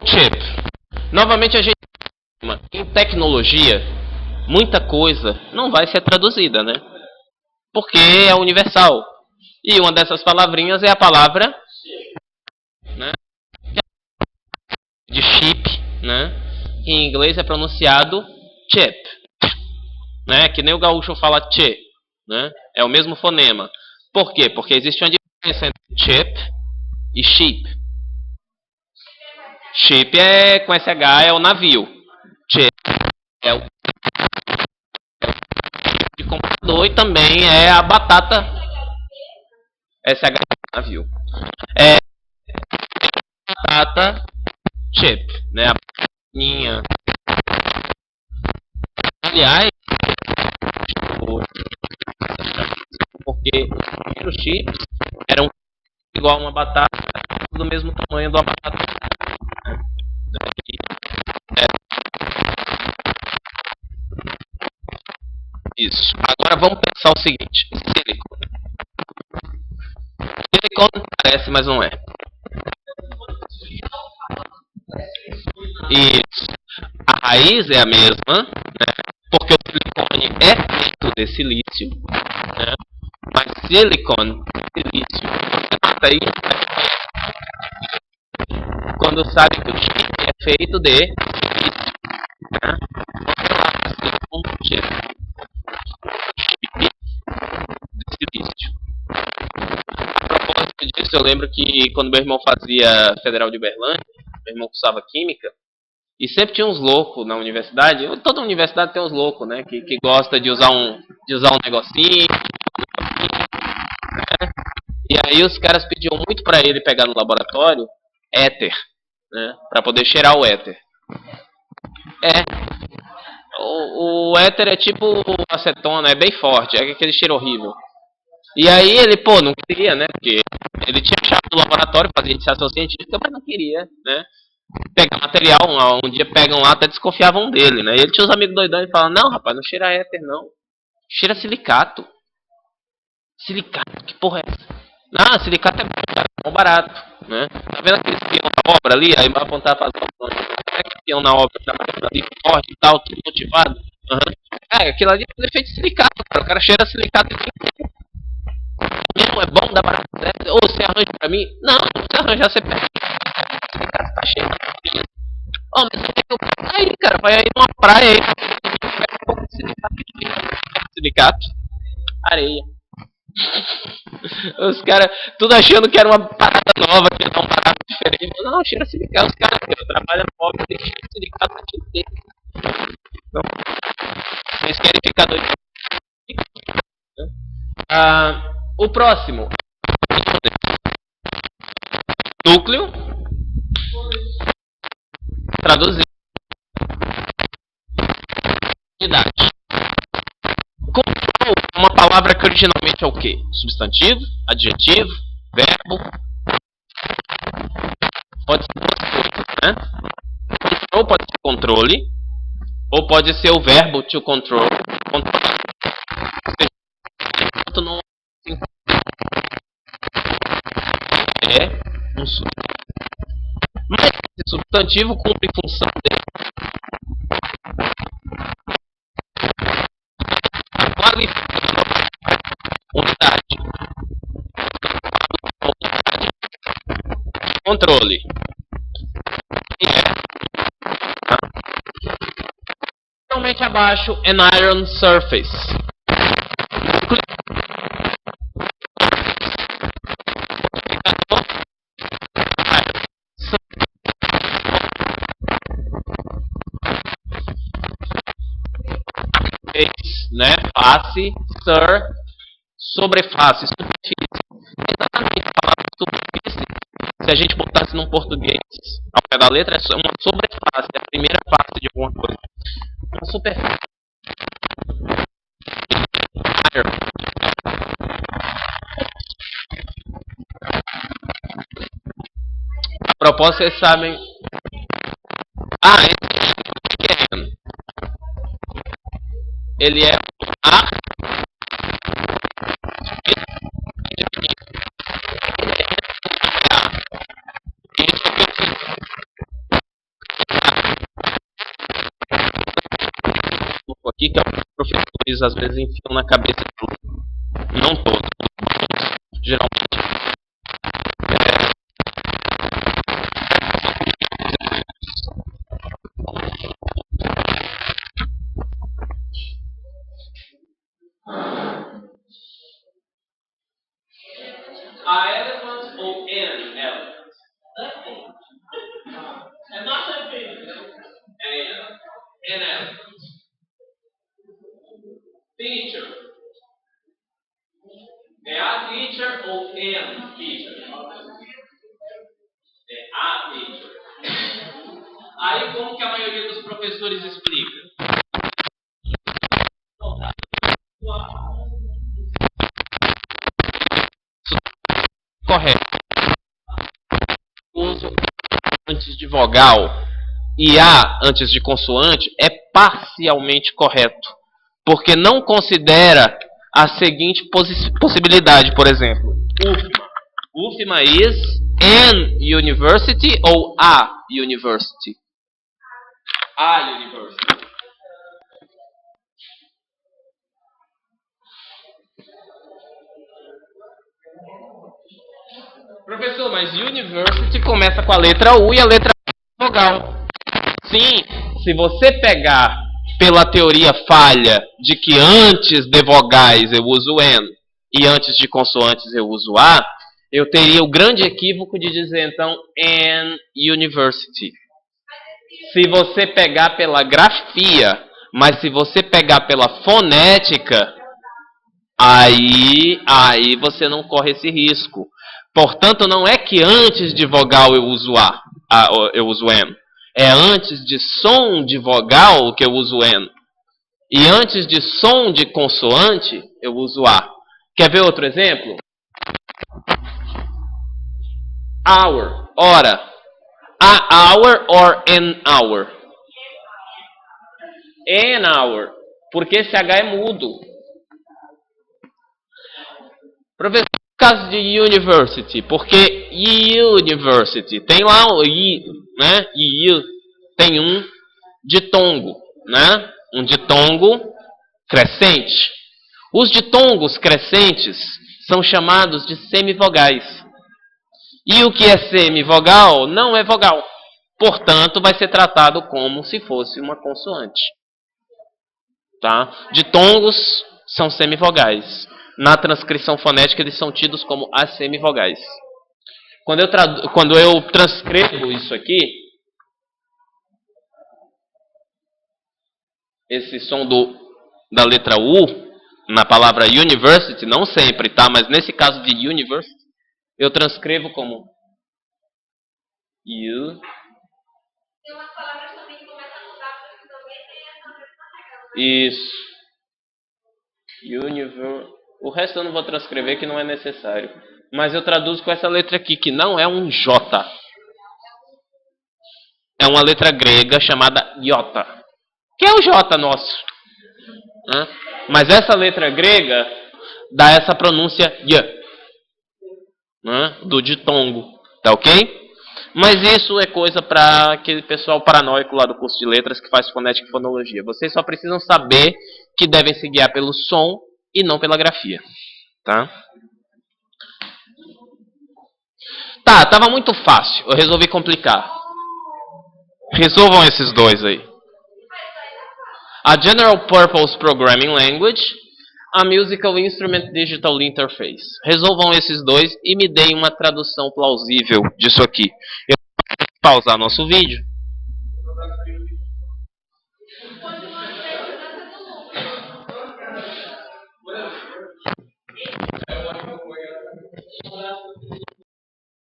Chip. Novamente a gente em tecnologia, muita coisa não vai ser traduzida, né? Porque é universal. E uma dessas palavrinhas é a palavra, né, de chip, né? Que em inglês é pronunciado chip, né? Que nem o gaúcho fala che, né? É o mesmo fonema. Por quê? Porque existe uma diferença entre chip e sheep. Ship com SH é o navio. Chip é o de computador e também é a batata. SH é o navio. É batata chip, né? A batatinha. Aliás, porque os primeiros chips eram igual a uma batata, do mesmo tamanho da batata. Isso. Agora vamos pensar o seguinte: silicon. Silicon parece, mas não é. Isso. A raiz é a mesma, né? Porque o silicone é feito de silício, né? Mas silicon, silício, mata aí quando sabe que o chip é feito de silício, né? Silicon chip de silício. A propósito disso, eu lembro que quando meu irmão fazia Federal de Uberlândia, meu irmão cursava Química, e sempre tinha uns loucos na universidade. Toda universidade tem uns loucos, né? Que gosta de usar um negocinho. Né? E aí os caras pediam muito para ele pegar no laboratório éter, né? Para poder cheirar o éter. O éter é tipo acetona, é bem forte, é aquele cheiro horrível. E aí ele, não queria, né? Porque ele tinha achado no laboratório, fazia iniciação científica, mas não queria, né? Pegar material, um dia pegam lá, até desconfiavam dele, né? E ele tinha os amigos doidões e falavam, não, rapaz, não cheira éter, não. Cheira silicato. Silicato, que porra é essa? Não, silicato é bom, cara, é barato, né? Tá vendo aquele peão na obra ali? Aí vai apontar para as aquele peão na obra, trabalhando ali, forte e tal, tudo motivado. Uhum. Aquilo ali é efeito de silicato, cara. O cara cheira silicato e não é bom, dá barato, né? Ou você arranja pra mim? Não, você arranjar, você pega. Silicato tá cheio. Oh, mas onde é que eu vou aí, cara? Vai aí numa praia aí. Pega um pouco de silicato, areia. Os caras, tudo achando que era uma parada nova, que era um barato diferente. Não, cheira silicato. Os caras trabalham no móvel e cheira silicato a dia inteiro. Então, vocês querem ficar doidos? O próximo. Núcleo. Traduzir. Unidade. Control, uma palavra que originalmente é o quê? Substantivo, adjetivo, verbo. Pode ser duas coisas, né? Control pode ser controle, ou pode ser o verbo to control. Controlar. Enquanto não é um substantivo. Mas esse substantivo cumpre função dele. Unidade. Controle. Geralmente abaixo, an iron surface. Né? Face, sur, sobreface, superfície. Exatamente a palavra superfície, se a gente botasse num português ao pé da letra, é uma sobreface, é a primeira face de alguma coisa. Uma superfície. A propósito, vocês sabem. Esse é ele é ar. Aqui que os professores às vezes enfiam na cabeça de tudo. Não todos. Geralmente. A elephant ou an elephant? É not a thing. An elephant. Teacher. É a teacher ou an teacher? É a teacher. Aí como que a maioria dos professores explica? Correto. O uso antes de vogal e a antes de consoante é parcialmente correto, porque não considera a seguinte possibilidade, por exemplo, UFMA. UFMA is an university ou a university? A university. Professor, mas university começa com a letra U e a letra vogal. Sim, se você pegar pela teoria falha de que antes de vogais eu uso an e antes de consoantes eu uso a, eu teria o grande equívoco de dizer então an university. Se você pegar pela grafia, mas se você pegar pela fonética, aí você não corre esse risco. Portanto, não é que antes de vogal eu uso eu uso an. É antes de som de vogal que eu uso an. E antes de som de consoante, eu uso a. Quer ver outro exemplo? Hour, hora. A hour or an hour? An hour. Porque esse H é mudo. Professor, no caso de university, porque university tem lá o I, né? I, tem um ditongo, né? Um ditongo crescente. Os ditongos crescentes são chamados de semivogais. E o que é semivogal não é vogal. Portanto, vai ser tratado como se fosse uma consoante. Tá? Ditongos são semivogais. Na transcrição fonética, eles são tidos como as semivogais. Quando eu transcrevo isso aqui, esse som da letra U, na palavra university, não sempre, tá? Mas nesse caso de university, eu transcrevo como U. Tem umas palavras também que começam a mudar, porque também tem essa mesma regra. Isso. O resto eu não vou transcrever, que não é necessário. Mas eu traduzo com essa letra aqui, que não é um J. É uma letra grega chamada iota, que é o J nosso. Né? Mas essa letra grega dá essa pronúncia Y, né? Do ditongo. Tá ok? Mas isso é coisa para aquele pessoal paranoico lá do curso de letras que faz fonética e fonologia. Vocês só precisam saber que devem se guiar pelo som e não pela grafia. Tá? Tá, tava muito fácil. Eu resolvi complicar. Resolvam esses dois aí. A General Purpose Programming Language, a Musical Instrument Digital Interface. Resolvam esses dois e me deem uma tradução plausível disso aqui. Eu vou pausar nosso vídeo.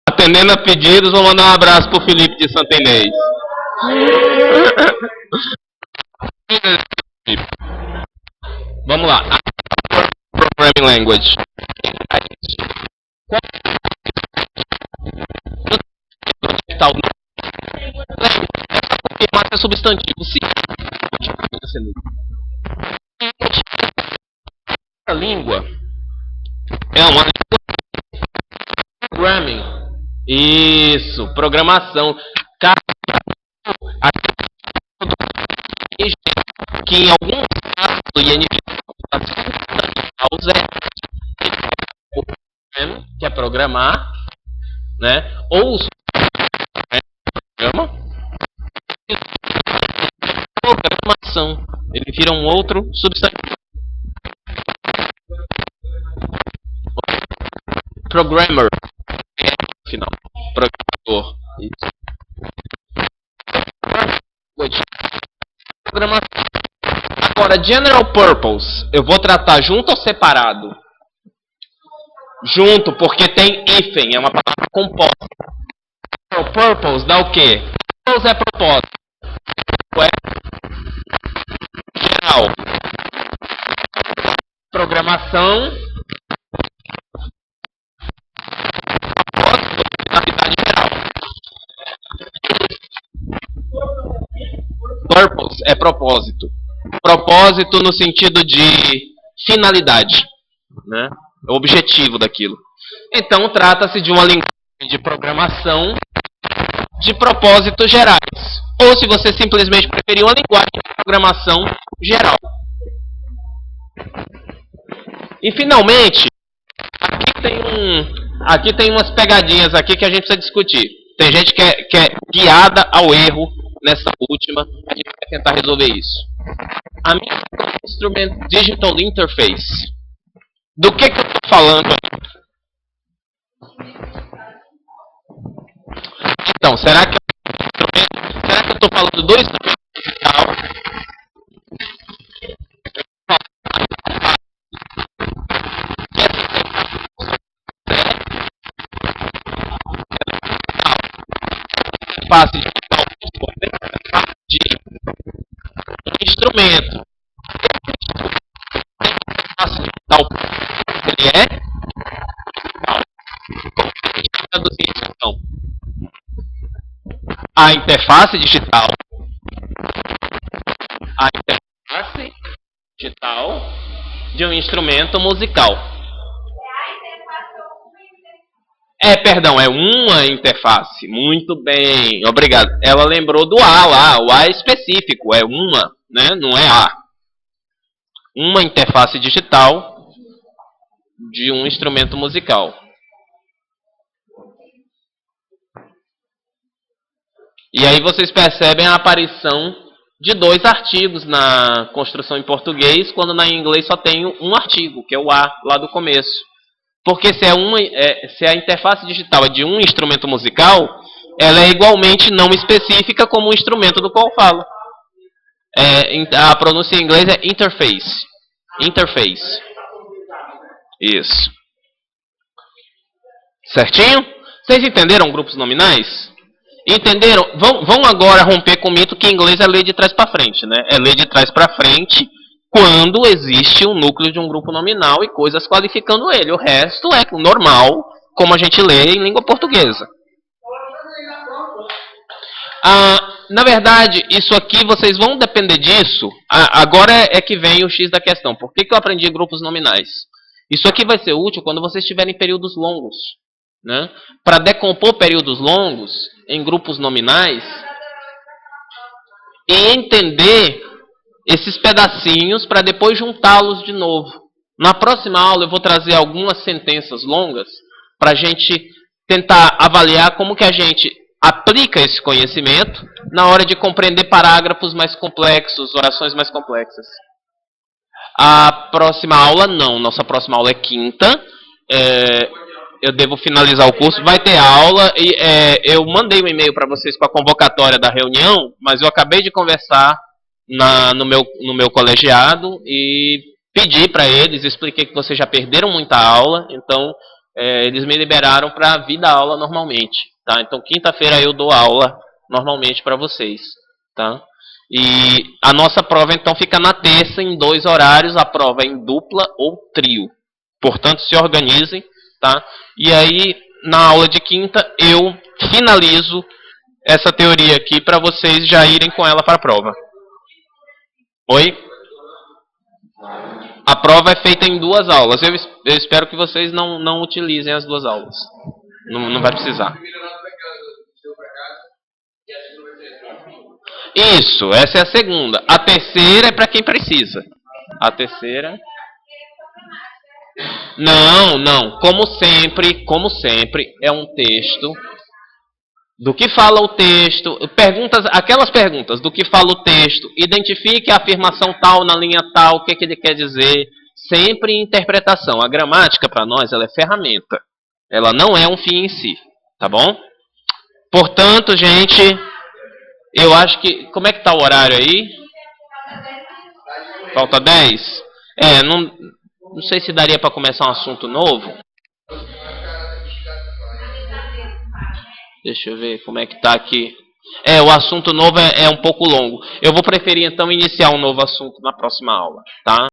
Atendendo a pedidos, vou mandar um abraço pro Felipe de Santa Inês. Vamos lá. Programming Language. Confirmar se é substantivo. Se a língua é uma programming. Isso, programação. Que em alguns casos do ING que é programar, né? Ou os programação, ele vira um outro substantivo. Programmer, final, programador. Isso. Programação. Agora, general purpose, eu vou tratar junto ou separado? Junto, porque tem hífen, é uma palavra composta. General purpose dá o quê? Purpose é propósito. É geral. Programação. Finalidade geral. Purpose é propósito. Propósito no sentido de finalidade, né? O objetivo daquilo. Então, trata-se de uma linguagem de programação de propósitos gerais. Ou, se você simplesmente preferir, uma linguagem de programação geral. E, finalmente, aqui tem umas pegadinhas aqui que a gente precisa discutir. Tem gente que é guiada ao erro nessa última. A gente vai tentar resolver isso. A minha Instrument Digital Interface. Do que eu estou falando aqui? Então, será que eu estou falando do instrumento digital? Interface digital de um instrumento. Interface digital, ele é traduzir isso, então. A interface digital de um instrumento musical. Perdão, é uma interface. Muito bem, obrigado. Ela lembrou do A lá. O A é específico, é uma, né? Não é A. Uma interface digital de um instrumento musical. E aí vocês percebem a aparição de 2 artigos na construção em português, quando na inglês só tem um artigo, que é o A, lá do começo. Porque se a interface digital é de um instrumento musical, ela é igualmente não específica como o instrumento do qual fala. A pronúncia em inglês é interface. Interface. Isso. Certinho? Vocês entenderam grupos nominais? Entenderam? Vão agora romper com o mito que em inglês é ler de trás para frente, né? É ler de trás para frente quando existe um núcleo de um grupo nominal e coisas qualificando ele. O resto é normal, como a gente lê em língua portuguesa. Na verdade, isso aqui, vocês vão depender disso. Agora é que vem o X da questão. Por que eu aprendi grupos nominais? Isso aqui vai ser útil quando vocês tiverem períodos longos. Né? Para decompor períodos longos em grupos nominais e entender esses pedacinhos para depois juntá-los de novo. Na próxima aula eu vou trazer algumas sentenças longas para a gente tentar avaliar como que a gente aplica esse conhecimento na hora de compreender parágrafos mais complexos, orações mais complexas. A próxima aula não. Nossa próxima aula é quinta. Eu devo finalizar o curso. Vai ter aula. E, eu mandei um e-mail para vocês com a convocatória da reunião, mas eu acabei de conversar no meu colegiado e pedi para eles, expliquei que vocês já perderam muita aula, então eles me liberaram para vir dar aula normalmente. Tá? Então, quinta-feira eu dou aula normalmente para vocês. Tá? E a nossa prova, então, fica na terça em 2 horários. A prova é em dupla ou trio. Portanto, se organizem. Tá? E aí, na aula de quinta, eu finalizo essa teoria aqui para vocês já irem com ela para a prova. Oi? A prova é feita em 2 aulas. Eu espero que vocês não utilizem as 2 aulas. Não vai precisar. Isso, essa é a segunda. A terceira é para quem precisa. A terceira... Não. Como sempre, é um texto. Do que fala o texto? Aquelas perguntas. Do que fala o texto? Identifique a afirmação tal na linha tal. O que ele quer dizer? Sempre em interpretação. A gramática, para nós, ela é ferramenta. Ela não é um fim em si. Tá bom? Portanto, gente, eu acho que... Como é que está o horário aí? Falta 10? Não sei se daria para começar um assunto novo. Deixa eu ver como é que tá aqui. O assunto novo é um pouco longo. Eu vou preferir, então, iniciar um novo assunto na próxima aula, tá?